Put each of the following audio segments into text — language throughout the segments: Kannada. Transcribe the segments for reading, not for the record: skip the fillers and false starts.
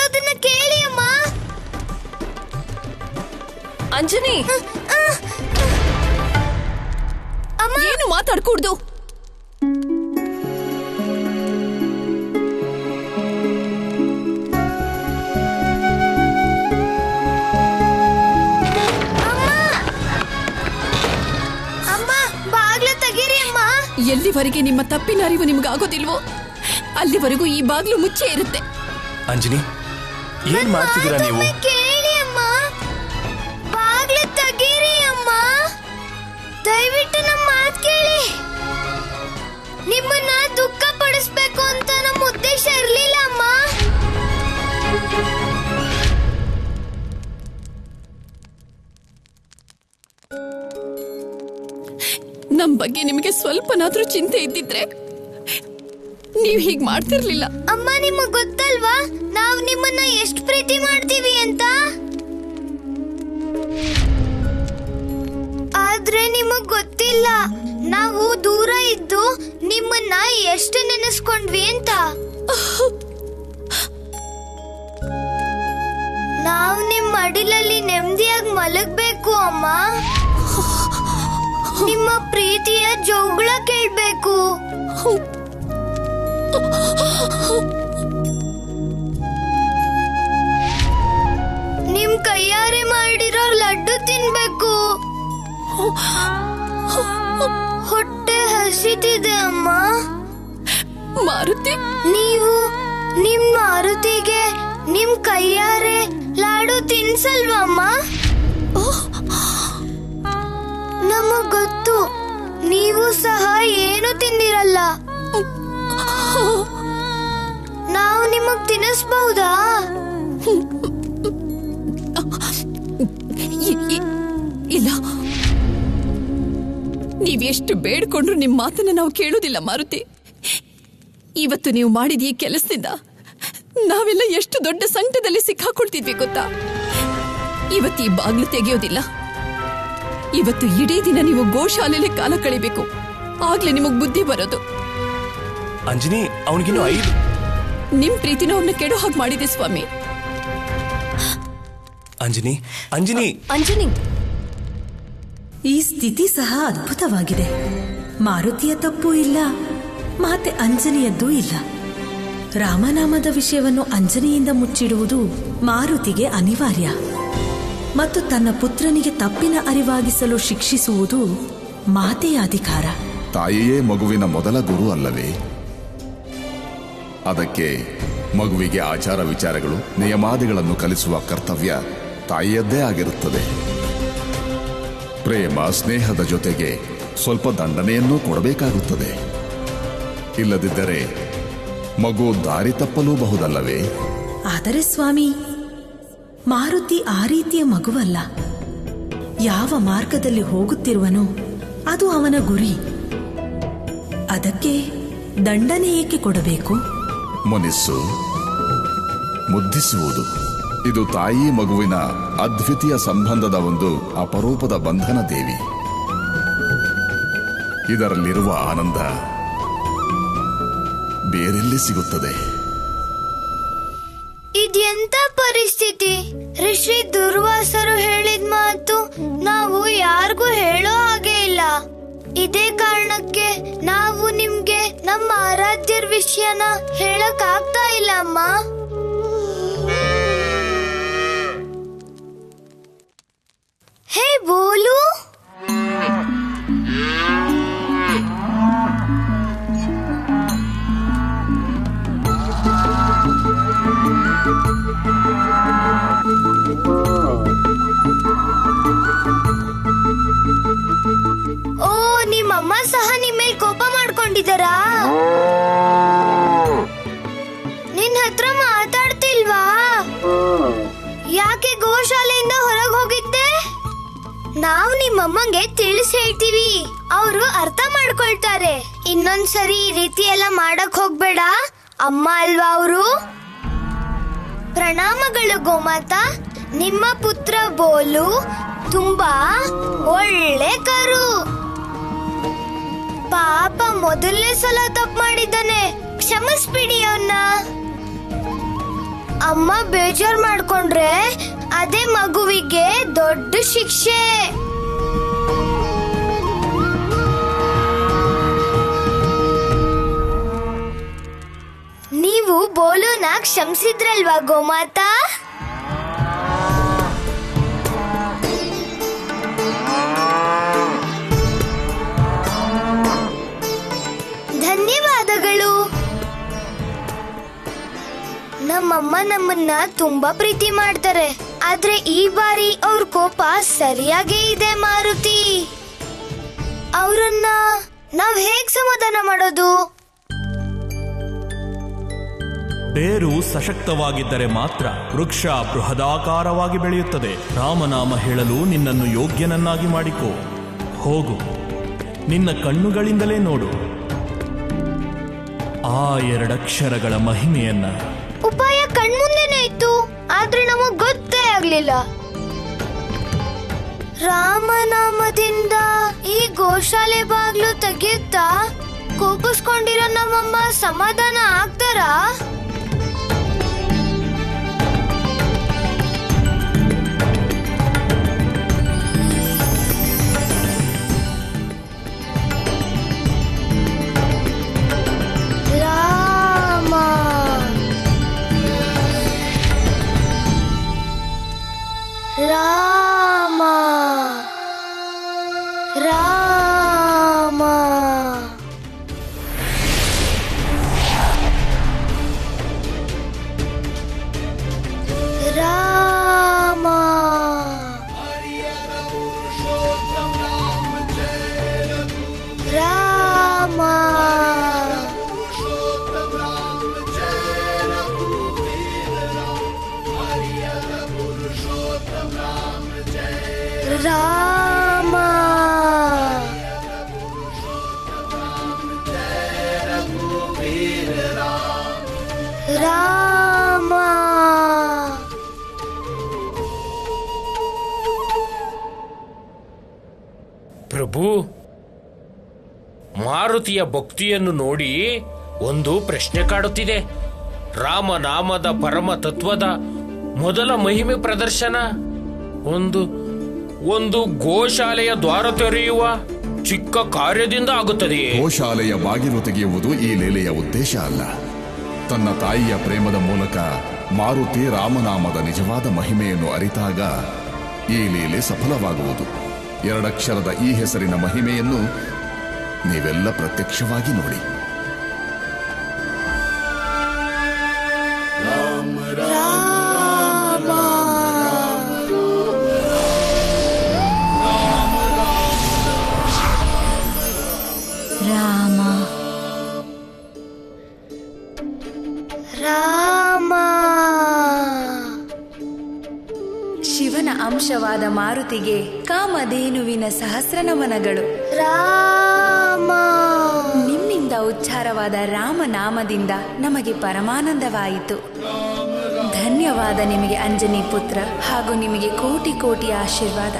ಹೇಳೋದನ್ನ ಕೇಳಿ ಅಮ್ಮ. ಅಂಜನಿ, ಅಮ್ಮ ಏನು ಮಾತಾಡ್ಕೂಡ್ದು. ಎಲ್ಲಿವರೆಗೆ ನಿಮ್ಮ ತಪ್ಪಿನ ಅರಿವು ನಿಮ್ಗಾಗೋದಿಲ್ವೋ ಅಲ್ಲಿವರೆಗೂ ಈ ಬಾಗ್ಲು ಮುಚ್ಚೇ ಇರುತ್ತೆ. ಅಂಜನಿ, ಏನ್ ಮಾಡ್ತಿದ್ದೀರಾ ನೀವು? ಕೇಳಿ ಅಮ್ಮ, ಬಾಗ್ಲು ತೆಗೀರಿ ಅಮ್ಮ, ದಯವಿಟ್ಟು ನಮ್ಮ ಮಾತು ಕೇಳಿ. ನಿಮ್ಮನ್ನ ದುಃಖ ಪಡಿಸ್ಬೇಕು ಅಂತ ನಮ್ಮ ಉದ್ದೇಶ ಇರ್ಲಿಲ್ಲ ಅಮ್ಮ. ನಮ್ ಬಗ್ಗೆ ನಿಮಗೆ ಸ್ವಲ್ಪನಾದ್ರೂ ಚಿಂತೆ ಇದ್ದಿದ್ರೆ ನೀವ್ ಹೀಗ್ ಮಾಡ್ತಿರ್ಲಿಲ್ಲ. ಅಮ್ಮ, ನಿಮಗ್ ಗೊತ್ತಲ್ವಾ ನಾವ್ ನಿಮ್ಮನ್ನ ಎಷ್ಟು ಪ್ರೀತಿ ಮಾಡ್ತೀವಿ ಅಂತ. ಆದ್ರೆ ನಿಮಗ್ ಗೊತ್ತಿಲ್ಲ ನಾವು ದೂರ ಇದ್ದು ನಿಮ್ಮನ್ನ ಎಷ್ಟು ನೆನೆಸ್ಕೊಂಡ್ವಿ ಅಂತ. ನಾವ್ ನಿಮ್ ಮಡಿಲಲ್ಲಿ ನೆಮ್ಮದಿಯಾಗಿ ಮಲಗ್ಬೇಕು ಅಮ್ಮ. ನಿಮ್ಮ ಪ್ರೀತಿಯ ಜೋಗುಳ ಕೇಳ್ಬೇಕು. ನಿಮ್ ಕೈಯಾರೆ ಮಾಡಿರೋ ಲಡ್ಡು ತಿನ್ಬೇಕು. ಹೊಟ್ಟೆ ಹಸಿತಿದೆ ಅಮ್ಮ. ಮಾರುತಿ, ನೀವು ನಿಮ್ ಮಾರುತಿಗೆ ನಿಮ್ ಕೈಯಾರೆ ಲಾಡು ತಿನ್ಸಲ್ವಮ್ಮ? ನಮಗ್ ಗೊತ್ತು ನೀವು ಸಹ ಏನು ತಿಂದಿರಲ್ಲ. ನಾವು ನಿಮಗ್ ತಿನ್ನಿಸ್ಬಹುದಾ? ಇಲ್ಲ, ನೀವೆಷ್ಟು ಬೇಡ್ಕೊಂಡ್ರು ನಿಮ್ ಮಾತನ್ನ ನಾವು ಕೇಳೋದಿಲ್ಲ ಮಾರುತಿ. ಇವತ್ತು ನೀವು ಮಾಡಿದ ಈ ಕೆಲಸದಿಂದ ನಾವೆಲ್ಲ ಎಷ್ಟು ದೊಡ್ಡ ಸಂಕಟದಲ್ಲಿ ಸಿಕ್ಕಾಕೊಳ್ತಿದ್ವಿ ಗೊತ್ತಾ. ಇವತ್ತು ಈ ಬಾಗ್ಲು ತೆಗೆಯೋದಿಲ್ಲ. ಇವತ್ತು ಇಡೀ ದಿನ ನೀವು ಗೋಶಾಲೆಯಲ್ಲಿ ಕಾಲ ಕಳಿಬೇಕು. ಆಗ್ಲೇ ನಿಮಗ್ ಬುದ್ಧಿ ಬರೋದು. ಅಂಜನಿ, ಅವನಿಗಿನ್ನು 5. ನಿಮ್ ಪ್ರೀತಿನ ಅವನ್ನ ಕೆಡೋ ಹಾಗೆ ಮಾಡಿದೆ ಸ್ವಾಮಿ. ಅಂಜನಿ, ಅಂಜನಿ, ಅಂಜನಿ, ಈ ಸ್ಥಿತಿ ಸಹ ಅದ್ಭುತವಾಗಿದೆ. ಮಾರುತಿಯ ತಪ್ಪು ಇಲ್ಲ, ಮಾತೆ ಅಂಜನಿಯದ್ದೂ ಇಲ್ಲ. ರಾಮನಾಮದ ವಿಷಯವನ್ನು ಅಂಜನಿಯಿಂದ ಮುಚ್ಚಿಡುವುದು ಮಾರುತಿಗೆ ಅನಿವಾರ್ಯ. ಮತ್ತು ತನ್ನ ಪುತ್ರನಿಗೆ ತಪ್ಪಿನ ಅರಿವಾಗಿಸಲು ಶಿಕ್ಷಿಸುವುದು ಮಾತೆಯ ಅಧಿಕಾರ. ತಾಯಿಯೇ ಮಗುವಿನ ಮೊದಲ ಗುರು ಅಲ್ಲವೇ? ಅದಕ್ಕೆ ಮಗುವಿಗೆ ಆಚಾರ ವಿಚಾರಗಳು, ನಿಯಮಾದಿಗಳನ್ನು ಕಲಿಸುವ ಕರ್ತವ್ಯ ತಾಯಿಯದ್ದೇ ಆಗಿರುತ್ತದೆ. ಪ್ರೇಮ ಸ್ನೇಹದ ಜೊತೆಗೆ ಸ್ವಲ್ಪ ದಂಡನೆಯನ್ನೂ ಕೊಡಬೇಕಾಗುತ್ತದೆ. ಇಲ್ಲದಿದ್ದರೆ ಮಗು ದಾರಿ ತಪ್ಪಲೂಬಹುದಲ್ಲವೇ? ಆದರೆ ಸ್ವಾಮಿ, ಮಾರುತಿ ಆ ರೀತಿಯ ಮಗುವಲ್ಲ. ಯಾವ ಮಾರ್ಗದಲ್ಲಿ ಹೋಗುತ್ತಿರುವನೋ ಅದು ಅವನ ಗುರಿ. ಅದಕ್ಕೆ ದಂಡನೆ ಏಕೆ ಕೊಡಬೇಕು? ಮುನಿಸು, ಮುದ್ದಿಸುವುದು ಇದು ತಾಯಿ ಮಗುವಿನ ಅದ್ವಿತೀಯ ಸಂಬಂಧದ ಒಂದು ಅಪರೂಪದ ಬಂಧನ ದೇವಿ. ಇದರಲ್ಲಿರುವ ಆನಂದ ಬೇರೆಲ್ಲಿ ಸಿಗುತ್ತದೆ? ಇದೆಂತ ಪರಿಸ್ಥಿತಿ? ಋಷಿ ದುರ್ವಾಸರು ಹೇಳಿದ ಮಾತು ನಾವು ಯಾರಿಗೂ ಹೇಳೋ ಹಾಗೆ ಇಲ್ಲ. ಇದೇ ಕಾರಣಕ್ಕೆ ನಾವು ನಿಮ್ಗೆ ನಮ್ಮ ಆರಾಧ್ಯರ ವಿಷಯನ ಹೇಳಕ್ ಆಗ್ತಾ ಇಲ್ಲ ಅಮ್ಮ. ಹೇ ಬೋಲು, ಓ, ನಿಮ್ಮಮ್ಮ ಸಹ ನಿಮ್ಮೇಲ್ ಕೋಪ ಮಾಡ್ಕೊಂಡಿದ್ದಾರಾ? ನಿನ್ ಹತ್ರ ಮಾತಾಡ್ತಿಲ್ವಾ? ಯಾಕೆ ಗೋಶಾಲೆಯಿಂದ ಹೊರಗೆ ಹೋಗಿದ್ದೆ? ನಾವು ನಿಮ್ಮಮ್ಮಂಗೆ ತಿಳಿಸಿ ಹೇಳ್ತೀವಿ, ಅವರು ಅರ್ಥ ಮಾಡ್ಕೊಳ್ತಾರೆ. ಇನ್ನೊಂದ್ಸರಿ ಈ ರೀತಿ ಎಲ್ಲ ಮಾಡಕ್ ಹೋಗ್ಬೇಡ, ಅಮ್ಮ ಅಲ್ವಾ ಅವರು. ಪ್ರಣಾಮಗಳು ಗೋಮಾತಾ. ನಿಮ್ಮ ಪುತ್ರ ಬೋಲು ತುಂಬಾ ಒಳ್ಳೆ ಕರು. ಪಾಪ ಮೊದಲನೇ ಸಲ ತಪ್ಪು ಮಾಡಿದ್ದಾನೆ, ಕ್ಷಮಿಸ್ಬಿಡಿ ಅವನ್ನ. ಅಮ್ಮ ಬೇಜಾರ್ ಮಾಡ್ಕೊಂಡ್ರೆ ಅದೇ ಮಗುವಿಗೆ ದೊಡ್ಡ ಶಿಕ್ಷೆ. ನೀವು ಬೋಲುನ ಕ್ಷಮಿಸಿದ್ರಲ್ವಾ ಗೋಮಾತಾ? ಧನ್ಯವಾದಗಳು. ನಮ್ಮಮ್ಮ ನಮ್ಮನ್ನ ತುಂಬಾ ಪ್ರೀತಿ ಮಾಡ್ತಾರೆ, ಆದ್ರೆ ಈ ಬಾರಿ ಅವ್ರ ಕೋಪ ಸರಿಯಾಗೇ ಇದೆ ಮಾರುತಿ. ಅವರನ್ನ ನಾವ್ ಹೇಗ್ ಸಮಾಧಾನ ಮಾಡೋದು? ಬೇರು ಸಶಕ್ತವಾಗಿದ್ದರೆ ಮಾತ್ರ ವೃಕ್ಷ ಬೃಹದಾಕಾರವಾಗಿ ಬೆಳೆಯುತ್ತದೆ. ರಾಮನಾಮ ಹೇಳಲು ನಿನ್ನನ್ನು ಯೋಗ್ಯನನ್ನಾಗಿ ಮಾಡಿಕೋ. ಹೋಗು, ನಿನ್ನ ಕಣ್ಣುಗಳಿಂದಲೇ ನೋಡು ಆ ಎರಡಕ್ಷರಗಳ ಮಹಿಮೆಯನ್ನ. ಉಪಾಯ ಕಣ್ಮುಂದೆನೇ ಇತ್ತು, ಆದ್ರೆ ನಮಗ್ ಗೊತ್ತೇ ಆಗ್ಲಿಲ್ಲ. ರಾಮನಾಮದಿಂದ ಈ ಗೋಶಾಲೆ ಬಾಗ್ಲು ತೆಗೆಯುತ್ತಾ ಕೋಪಿಸ್ಕೊಂಡಿರೋ ನಮ್ಮಮ್ಮ ಸಮಾಧಾನ ಆಗ್ತಾರಾ? ರಾಮ ರಾಮ ರಾಮ. ರಾಮ ರಾಮ ರಾಮ. ಪ್ರಭು, ಮಾರುತಿಯ ಭಕ್ತಿಯನ್ನು ನೋಡಿ ಒಂದು ಪ್ರಶ್ನೆ ಕಾಡುತ್ತಿದೆ. ರಾಮನಾಮದ ಪರಮ ತತ್ವದ ಮೊದಲ ಮಹಿಮೆ ಪ್ರದರ್ಶನ ಒಂದು ಗೋಶಾಲೆಯ ದ್ವಾರ ತೆರೆಯುವ ಚಿಕ್ಕ ಕಾರ್ಯದಿಂದ ಆಗುತ್ತದೆಯೇ? ಗೋಶಾಲೆಯ ಬಾಗಿಲು ತೆಗೆಯುವುದು ಈ ಲೀಲೆಯ ಉದ್ದೇಶ ಅಲ್ಲ. ತನ್ನ ತಾಯಿಯ ಪ್ರೇಮದ ಮೂಲಕ ಮಾರುತಿ ರಾಮನಾಮದ ನಿಜವಾದ ಮಹಿಮೆಯನ್ನು ಅರಿತಾಗ ಈ ಲೀಲೆ ಸಫಲವಾಗುವುದು. ಎರಡಕ್ಷರದ ಈ ಹೆಸರಿನ ಮಹಿಮೆಯನ್ನು ನೀವೆಲ್ಲ ಪ್ರತ್ಯಕ್ಷವಾಗಿ ನೋಡಿ. ರಾಮ ರಾಮ. ಶಿವನ ಅಂಶವಾದ ಮಾರುತಿಗೆ ಕಾಮಧೇನುವಿನ ಸಹಸ್ರ ನಮನಗಳು. ರಾಮ. ನಿಮ್ಮಿಂದ ಉಚ್ಚಾರವಾದ ರಾಮನಾಮದಿಂದ ನಮಗೆ ಪರಮಾನಂದವಾಯಿತು. ಧನ್ಯವಾದ ನಿಮಗೆ ಅಂಜನಿ ಪುತ್ರ, ಹಾಗೂ ನಿಮಗೆ ಕೋಟಿ ಕೋಟಿ ಆಶೀರ್ವಾದ.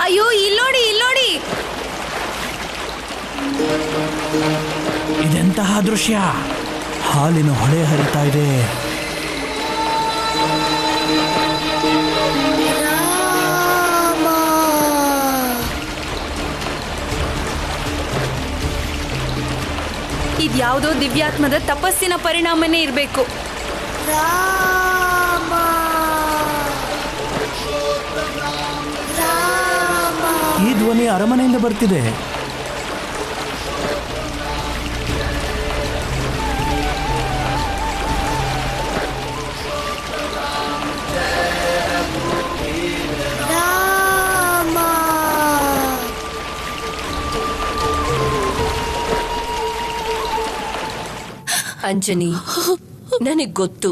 ಅಯ್ಯೋ, ಇಲ್ಲೋಡಿ ಇಲ್ಲೋಡಿ. ಇದೆಂತಹ ದೃಶ್ಯ! ಹಾಲಿನ ಹೊಳೆ ಹರಿತಾ ಇದೆ. ಇದ್ಯಾವುದೋ ದಿವ್ಯಾತ್ಮದ ತಪಸ್ಸಿನ ಪರಿಣಾಮನೇ ಇರಬೇಕು. ರಾಮ ರಾಮ. ಈ ಧ್ವನಿ ಅರಮನೆಯಿಂದ ಬರ್ತಿದೆ. ಅಂಜನಿ, ನನಗ್ ಗೊತ್ತು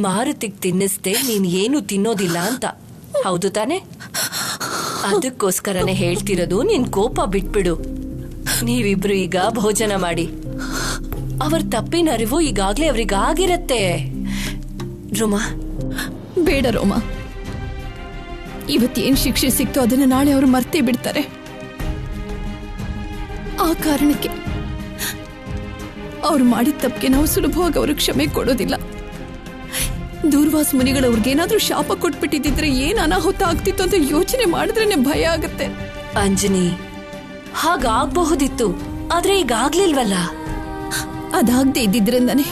ಮಾರುತಿಗ್ ತಿನ್ನಿಸ್ದೆ ನೀನ್ ಏನು ತಿನ್ನೋದಿಲ್ಲ ಅಂತ, ಹೌದು ತಾನೆ? ಅದಕ್ಕೋಸ್ಕರನೇ ಹೇಳ್ತಿರೋದು, ನಿನ್ ಕೋಪ ಬಿಟ್ಬಿಡು. ನೀವಿಬ್ರು ಈಗ ಭೋಜನ ಮಾಡಿ. ಅವ್ರ ತಪ್ಪಿನ ಅರಿವು ಈಗಾಗ್ಲೇ ಅವ್ರಿಗಾಗಿರತ್ತೆ. ರೋಮಾ, ಬೇಡ ರೋಮಾ, ಇವತ್ತೇನ್ ಶಿಕ್ಷೆ ಸಿಕ್ತೋ ಅದನ್ನ ನಾಳೆ ಅವರು ಮರ್ತೇ ಬಿಡ್ತಾರೆ. ಆ ಕಾರಣಕ್ಕೆ ಅವ್ರು ಮಾಡಿದ ತಪ್ಪಿಗೆ ನಾವು ಸುಲಭವಾಗಿ ಅವ್ರಿಗೆ ಕ್ಷಮೆ ಕೊಡೋದಿಲ್ಲ. ದೂರ್ವಾಸ ಮುನಿಗಳು ಅವ್ರಿಗೇನಾದ್ರೂ ಶಾಪ ಕೊಟ್ಬಿಟ್ಟಿದ್ರೆ ಏನ್ ಅನಾಹುತ ಆಗ್ತಿತ್ತು ಅಂತ ಯೋಚನೆ ಮಾಡಿದ್ರೇನೆ ಭಯ ಆಗುತ್ತೆ. ಅಂಜನಿ, ಹಾಗಾಗಬಹುದಿತ್ತು, ಆದ್ರೆ ಈಗ ಆಗ್ಲಿಲ್ವಲ್ಲ. ಅದಾಗದೆ ಇದ್ದಿದ್ರಿಂದಾನೆ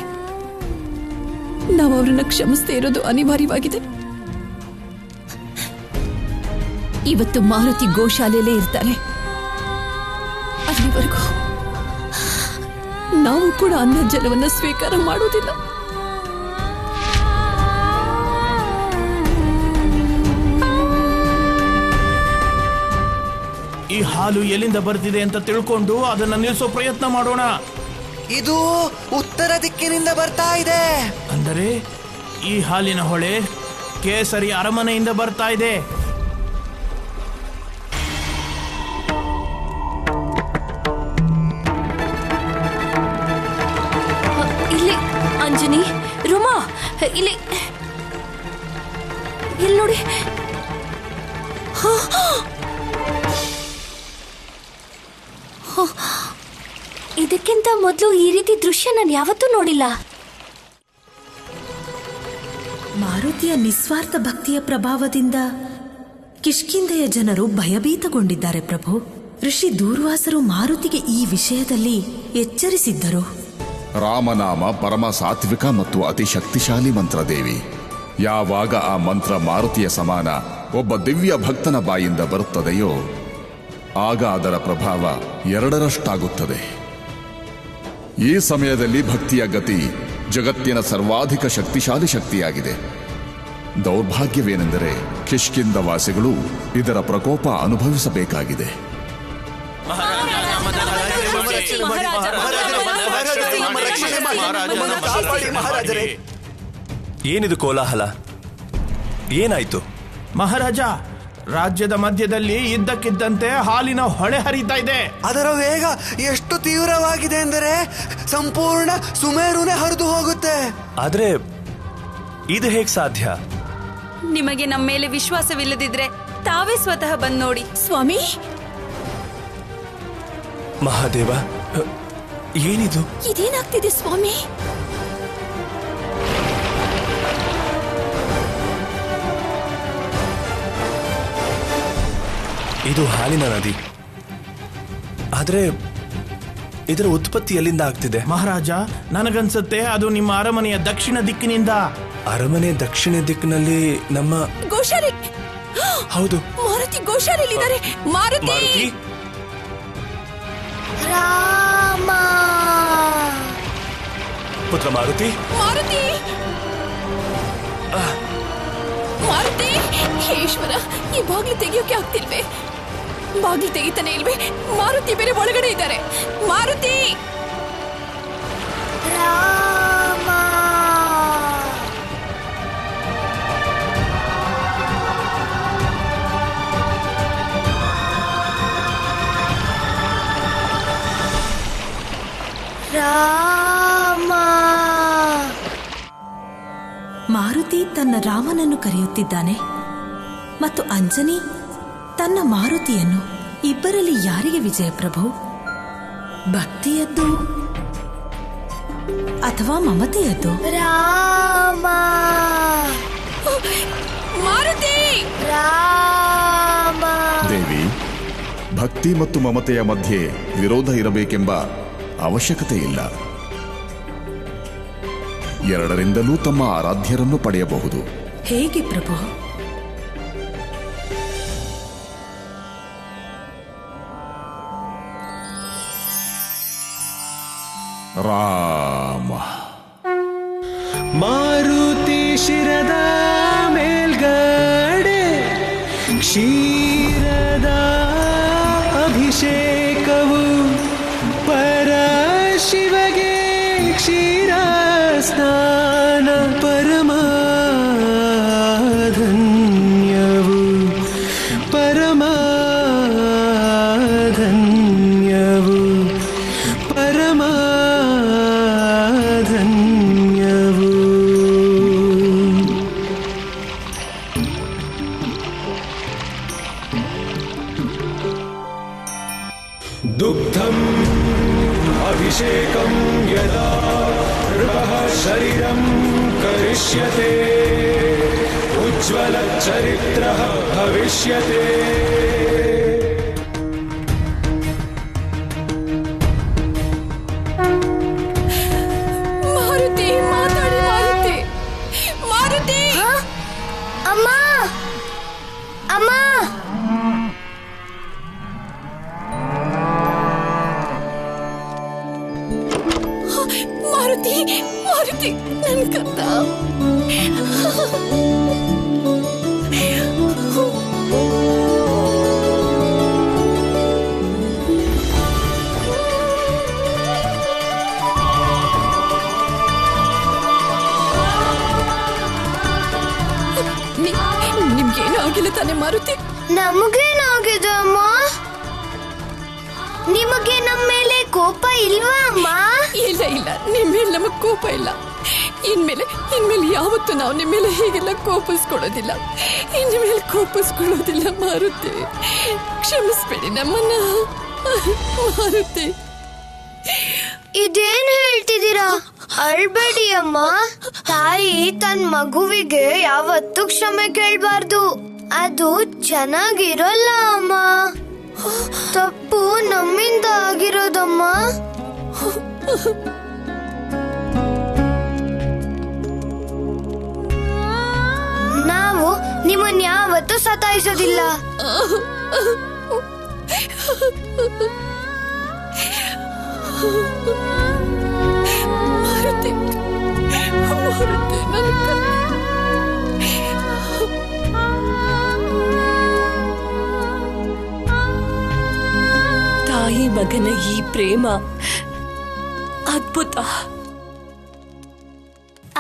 ನಾವು ಅವ್ರನ್ನ ಕ್ಷಮಿಸದೇ ಇರೋದು ಅನಿವಾರ್ಯವಾಗಿದೆ. ಇವತ್ತು ಮಾರುತಿ ಗೋಶಾಲೆಯಲ್ಲೇ ಇರ್ತಾರೆ. ಅಲ್ಲಿವರೆಗೂ ನಾವು ಕೂಡ ಅನ್ನ ಜಲವನ್ನ ಸ್ವೀಕಾರ ಮಾಡೋದಿಲ್ಲ. ಈ ಹಾಲು ಎಲ್ಲಿಂದ ಬರ್ತಿದೆ ಅಂತ ತಿಳ್ಕೊಂಡು ಅದನ್ನ ನಿಲ್ಲಿಸೋ ಪ್ರಯತ್ನ ಮಾಡೋಣ. ಇದು ಉತ್ತರ ದಿಕ್ಕಿನಿಂದ ಬರ್ತಾ ಇದೆ. ಅಂದರೆ ಈ ಹಾಲಿನ ಹೊಳೆ ಕೇಸರಿ ಅರಮನೆಯಿಂದ ಬರ್ತಾ ಇದೆ. ಇಲ್ಲಿ ಅಂಜನಿ, ರೋಮಾ, ಇಲ್ಲಿ ನೋಡಿ. ಇದಕ್ಕಿಂತ ಮೊದಲು ಈ ರೀತಿ ದೃಶ್ಯ ನಾನು ಯಾವತ್ತೂ ನೋಡಿಲ್ಲ. ಮಾರುತಿಯ ನಿಸ್ವಾರ್ಥ ಭಕ್ತಿಯ ಪ್ರಭಾವದಿಂದ ಕಿಷ್ಕಿಂಧೆಯ ಜನರು ಭಯಭೀತಗೊಂಡಿದ್ದಾರೆ ಪ್ರಭು. ಋಷಿ ದೂರ್ವಾಸರು ಮಾರುತಿಗೆ ಈ ವಿಷಯದಲ್ಲಿ ಎಚ್ಚರಿಸಿದ್ದರು. ರಾಮನಾಮ ಪರಮ ಸಾತ್ವಿಕ ಮತ್ತು ಅತಿ ಶಕ್ತಿಶಾಲಿ ಮಂತ್ರ ದೇವಿ. ಯಾವಾಗ ಆ ಮಂತ್ರ ಮಾರುತಿಯ ಸಮಾನ ಒಬ್ಬ ದಿವ್ಯ ಭಕ್ತನ ಬಾಯಿಂದ ಬರುತ್ತದೆಯೋ ಆಗ ಅದರ ಪ್ರಭಾವ ಎರಡರಷ್ಟಾಗುತ್ತದೆ. ಈ ಸಮಯದಲ್ಲಿ ಭಕ್ತಿಯ ಗತಿ ಜಗತ್ತಿನ ಸರ್ವಾಧಿಕ ಶಕ್ತಿಶಾಲಿ ಶಕ್ತಿಯಾಗಿದೆ. ದೌರ್ಭಾಗ್ಯವೇನೆಂದರೆ ಕಿಷ್ಕಿಂಧ ವಾಸಿಗಳು ಇದರ ಪ್ರಕೋಪ ಅನುಭವಿಸಬೇಕಾಗಿದೆ. ಏನಿದು ಕೋಲಾಹಲ? ಏನಾಯ್ತು ಮಹಾರಾಜ? ರಾಜ್ಯದ ಮಧ್ಯದಲ್ಲಿ ಇದ್ದಕ್ಕಿದ್ದಂತೆ ಹಾಲಿನ ಹೊಳೆ ಹರಿತಾ ಇದೆ. ಅದರ ವೇಗ ಎಷ್ಟು ತೀವ್ರವಾಗಿದೆ ಎಂದರೆ ಸಂಪೂರ್ಣ ಸುಮೇರುನೇ ಹರಿದು ಹೋಗುತ್ತೆ. ಆದ್ರೆ ಇದು ಹೇಗ್ ಸಾಧ್ಯ? ನಿಮಗೆ ನಮ್ಮ ಮೇಲೆ ವಿಶ್ವಾಸವಿಲ್ಲದಿದ್ರೆ ತಾವೇ ಸ್ವತಃ ಬಂದ್ ನೋಡಿ. ಸ್ವಾಮಿ, ಮಹಾದೇವ, ಏನಿದು? ಇದೇನಾಗ್ತಿದೆ ಸ್ವಾಮಿ? ಇದು ಹಾಲಿನ ನದಿ. ಆದ್ರೆ ಇದರ ಉತ್ಪತ್ತಿ ಎಲ್ಲಿಂದ ಆಗ್ತಿದೆ? ಮಹಾರಾಜ, ನನಗನ್ಸುತ್ತೆ ಅದು ನಿಮ್ಮ ಅರಮನೆಯ ದಕ್ಷಿಣ ದಿಕ್ಕಿನಿಂದ. ಅರಮನೆ ದಕ್ಷಿಣ ದಿಕ್ಕಿನಲ್ಲಿ ನಮ್ಮ ಗೋಶಾಲೆ. ಹೌದು, ಮಾರುತಿ ಗೋಶಾಲೆಯಲ್ಲಿದ್ದಾರೆ. ಮಾರುತಿ, ರಾಮ. ಪುತ್ರ ಮಾರುತಿ, ಮಾರುತಿ, ಮಾರುತಿ. ಈಶ್ವರ, ಈ ಬಾಗ್ಲು ತೆಗಿಯೋಕೆ ಆಗ್ತಿಲ್ವೇ? ಬಾಗ್ಲು ತೆಗಿತಾನೆ ಇಲ್ವೇ? ಮಾರುತಿ ಬೇರೆ ಒಳಗಡೆ ಇದ್ದಾರೆ. ಮಾರುತಿ, ರಾಮ. ರಾಮ. ಮಾರುತಿ ತನ್ನ ರಾಮನನ್ನು ಕರೆಯುತ್ತಿದ್ದಾನೆ ಮತ್ತು ಅಂಜನಿ ತನ್ನ ಮಾರುತಿಯನ್ನು. ಇಬ್ಬರಲ್ಲಿ ಯಾರಿಗೆ ವಿಜಯ ಪ್ರಭು? ಭಕ್ತಿಯದ್ದು ಅಥವಾ ಮಮತೆಯದ್ದು? ರಾಮ. ಮಾರುತಿ, ರಾಮ. ದೇವಿ, ಭಕ್ತಿ ಮತ್ತು ಮಮತೆಯ ಮಧ್ಯೆ ವಿರೋಧ ಇರಬೇಕೆಂಬ ಅವಶ್ಯಕತೆ ಇಲ್ಲ. ಎರಡರಿಂದಲೂ ತಮ್ಮ ಆರಾಧ್ಯರನ್ನು ಪಡೆಯಬಹುದು. ಹೇಗೆ ಪ್ರಭು? ರಾಮ ಮಾರುತಿ ಶಿರದ ಮೇಲ್ಗಡೆ ಕ್ಷೀರದ ಅಭಿಷೇಕವು ಪರಶಿವಗೆ ಕ್ಷೀರ ಸ್ನಾನ ಪರಮಾಧನ್ಯವು ಪರಮಾಧನ್ಯವು ಪರಮಾಧನ್ಯವು. ದುಗ್ಧಂ ಅಭಿಷೇಕಂ ಯದಾ ನೃಪಃ ಶರೀರಂ ಕರಿಷ್ಯತೆ ಉಜ್ವಲ ಚರಿತ್ರಃ ಭವಿಷ್ಯತೆ. ಮಾರುತಿ, ಮಾತಾಡಿ ಮಾರುತಿ. ಮಾರುತಿ, ಅಮ್ಮ ಅಮ್ಮ, ಮಾರುತಿ, ಮಾರುತಿ, ನನ್ ಕತ್ತ. ನಿಮ್ಗೇನು ಆಗಿಲ್ಲ ತಾನೆ ಮಾರುತಿ? ನಮಗೇನಾಗಿದೆ ಅಮ್ಮ? ನಿಮಗೆ ನಮ್ಮ ಮೇಲೆ ಕೋಪ ಇಲ್ವಾ ಅಮ್ಮ? ಇಲ್ಲ ಇಲ್ಲ, ನಿಮ್ಮ ಮೇಲೆ ನಮಗ್ ಕೋಪ ಇಲ್ಲ. ಇನ್ಮೇಲೆ ಯಾವತ್ತೂ ನಾವು ನಿಮ್ಮ ಮೇಲೆ ಹೀಗೆಲ್ಲ ಕೋಪಿಸ್ಕೊಳ್ಳೋದಿಲ್ಲ. ಇನ್ಮೇಲೆ ಕೋಪಿಸ್ಕೊಳ್ಳೋದಿಲ್ಲ ಮಾರುತಿ. ಕ್ಷಮಿಸ್ಬೇಡಿ ನಮ್ಮನ್ನ ಮಾರುತಿ. ಇದೇನ್ ಹೇಳ್ತಿದ್ದೀರಾ? ಅಳ್ಬೇಡಿ ಅಮ್ಮ. ತಾಯಿ ತನ್ ಮಗುವಿಗೆ ಯಾವತ್ತೂ ಕ್ಷಮೆ ಕೇಳ್ಬಾರ್ದು. ಅದು ಚೆನ್ನಾಗಿರಲ್ಲ ಅಮ್ಮ. ತಪ್ಪು ನಮ್ಮಿಂದ ಆಗಿರೋದಮ್ಮ. ನಾವು ನಿಮ್ಮನ್ನ ಯಾವತ್ತೂ ಸತಾಯಿಸೋದಿಲ್ಲ. ಮಾರುತಿ, ಮಾರುತಿ, ತಾಯಿ ಮಗನ ಈ ಪ್ರೇಮ ಅದ್ಭುತ.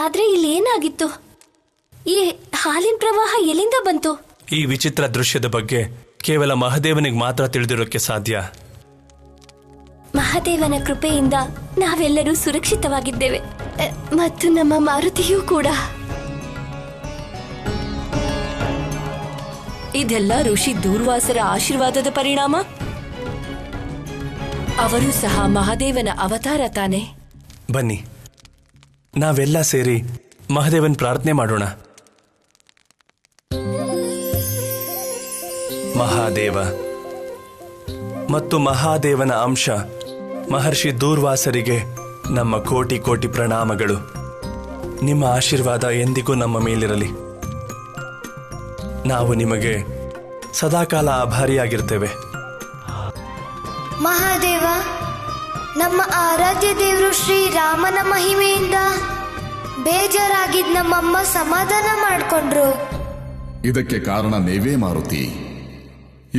ಆದ್ರೆ ಇಲ್ಲೇನಾಗಿತ್ತು? ಈ ಹಾಲಿನ ಪ್ರವಾಹ ಎಲ್ಲಿಂದ ಬಂತು? ಈ ವಿಚಿತ್ರ ದೃಶ್ಯದ ಬಗ್ಗೆ ಕೇವಲ ಮಹಾದೇವನಿಗೆ ಮಾತ್ರ ತಿಳಿದಿರೋಕೆ ಸಾಧ್ಯ. ಮಹಾದೇವನ ಕೃಪೆಯಿಂದ ನಾವೆಲ್ಲರೂ ಸುರಕ್ಷಿತವಾಗಿದ್ದೇವೆ, ಮತ್ತು ನಮ್ಮ ಮಾರುತಿಯೂ ಕೂಡ. ಇದೆಲ್ಲ ಋಷಿ ದೂರ್ವಾಸರ ಆಶೀರ್ವಾದದ ಪರಿಣಾಮ. ಅವರು ಸಹ ಮಹಾದೇವನ ಅವತಾರ ತಾನೆ. ಬನ್ನಿ, ನಾವೆಲ್ಲ ಸೇರಿ ಮಹಾದೇವನ್ ಪ್ರಾರ್ಥನೆ ಮಾಡೋಣ. ಮಹಾದೇವ ಮತ್ತು ಮಹಾದೇವನ ಅಂಶ ಮಹರ್ಷಿ ದೂರ್ವಾಸರಿಗೆ ನಮ್ಮ ಕೋಟಿ ಕೋಟಿ ಪ್ರಣಾಮಗಳು. ನಿಮ್ಮ ಆಶೀರ್ವಾದ ಎಂದಿಗೂ ನಮ್ಮ ಮೇಲಿರಲಿ. ನಾವು ನಿಮಗೆ ಸದಾಕಾಲ ಆಭಾರಿಯಾಗಿರ್ತೇವೆ. ಮಹಾದೇವ, ನಮ್ಮ ಆರಾಧ್ಯ ದೇವರು ಶ್ರೀರಾಮನ ಮಹಿಮೆಯಿಂದ ಬೇಜಾರಾಗಿದ್ದ ನಮ್ಮಮ್ಮ ಸಮಾಧಾನ ಮಾಡಿಕೊಂಡ್ರು. ಇದಕ್ಕೆ ಕಾರಣ ನೀವೇ ಮಾರುತಿ.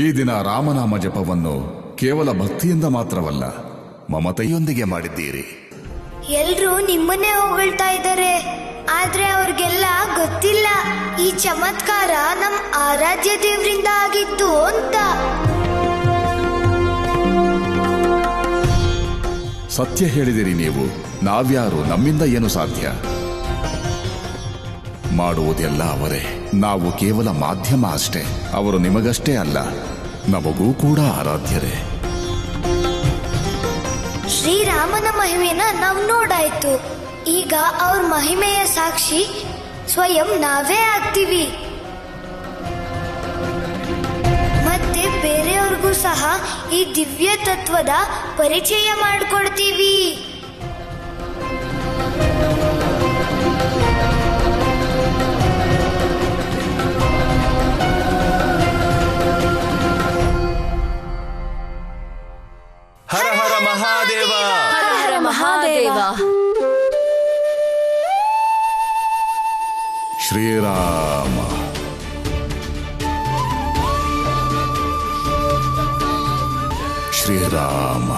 ಈ ದಿನ ರಾಮನಾಮ ಜಪವನ್ನು ಕೇವಲ ಭಕ್ತಿಯಿಂದ ಮಾತ್ರವಲ್ಲ, ಮಮತೆಯೊಂದಿಗೆ ಮಾಡಿದ್ದೀರಿ. ಎಲ್ರೂ ನಿಮ್ಮನ್ನೇ ಹೊಗಳ್ತಾ ಇದ್ದಾರೆ, ಆದ್ರೆ ಅವ್ರಿಗೆಲ್ಲ ಗೊತ್ತಿಲ್ಲ ಈ ಚಮತ್ಕಾರ ನಮ್ಮ ಆರಾಧ್ಯ ದೇವರಿಂದ ಆಗಿತ್ತು ಅಂತ. ಸತ್ಯ ಹೇಳಿದಿರಿ ನೀವು. ನಾವ್ಯಾರು? ನಮ್ಮಿಂದ ಏನು ಸಾಧ್ಯ? ಮಾಡುವುದೆಲ್ಲ ಅವರೇ. ನಾವು ಕೇವಲ ಮಾಧ್ಯಮ ಅಷ್ಟೇ. ಅವರು ನಿಮಗಷ್ಟೇ ಅಲ್ಲ, ನಮಗೂ ಕೂಡ ಆರಾಧ್ಯರೇ. ಶ್ರೀರಾಮನ ಮಹಿಮೆನ ನಾವು ನೋಡಾಯ್ತು. ಈಗ ಅವ್ರ ಮಹಿಮೆಯ ಸಾಕ್ಷಿ ಸ್ವಯಂ ನಾವೇ ಆಗ್ತೀವಿ. ಮತ್ತೆ ಬೇರೆಯವ್ರ ಬೇರೆಯವ್ರಿಗೂ ಸಹ ಈ ದಿವ್ಯ ತತ್ವದ ಪರಿಚಯ ಮಾಡಿಕೊಡ್ತೀವಿ. ಹರ ಹರ ಮಹಾದೇವ. ಹರ ಹರ ಮಹಾದೇವ. ಶ್ರೀರಾಮ. ಶ್ರೀರಾಮ.